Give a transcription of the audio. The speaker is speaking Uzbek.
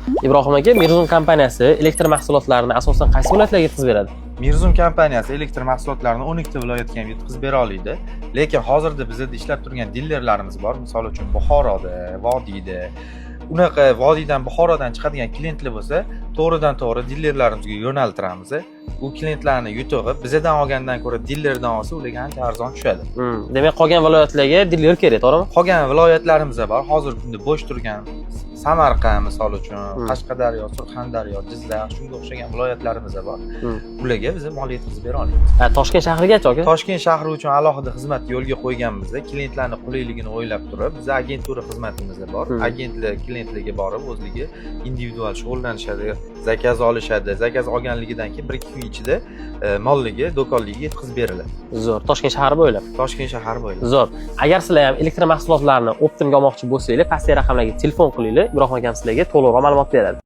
Ibrohim aka, Mirzum kompaniyasi elektr mahsulotlarini asosan qaysi viloyatlarga yetkazib beradi? Mirzum kompaniyasi elektr mahsulotlarini 12 ta viloyatga ham yetkazib bera oladi. Lekin hozirda bizda ishlab turgan dilerlarimiz bor. Misol uchun Buxoroda, Vodiyda. Unaqa Vodiydan, Buxorodan chiqadigan klientlar bo'lsa, to'g'ridan-to'g'ri dilerlarimizga yo'naltiramiz. U klientlarni yutug'i bizdan olgandan ko'ra dilerdan olsa, ularga ancha arzon tushadi. Demak, qolgan viloyatlarga diler kerak, to'g'rimi? Qolgan viloyatlarimiz bor. Hozirgi kunda bo'sh turgan Samarqand misol uchun, Qashqadaryo, Surxondaryo, Jizzax shunga o'xshagan viloyatlarimiz bor. Ularga biz mol yetkazib bera olamiz. Toshkent shahrigacha aka? Toshkent shahri uchun alohida xizmat yo'lga qo'yganmiz. Klientlarning qulayligini o'ylab turib, biz agentura xizmatimiz bor. Agentlar klientlarga borib, o'zligi individual shug'ullanishadi, zakaz olishadi. Zakaz olganligidan keyin 1-2 kun ichida molligi, do'konligiga yetkazib beriladi. Zo'r. Toshkent shahri bo'ylab. Toshkent shahri bo'ylab. Zo'r. Agar sizlar ham elektr mahsulotlarini optimga olmoqchi bo'lsangiz, pastdagi raqamlarga telefon qilinglar. Ibrohim akam sizlarga to'liqroq ma'lumot beradi.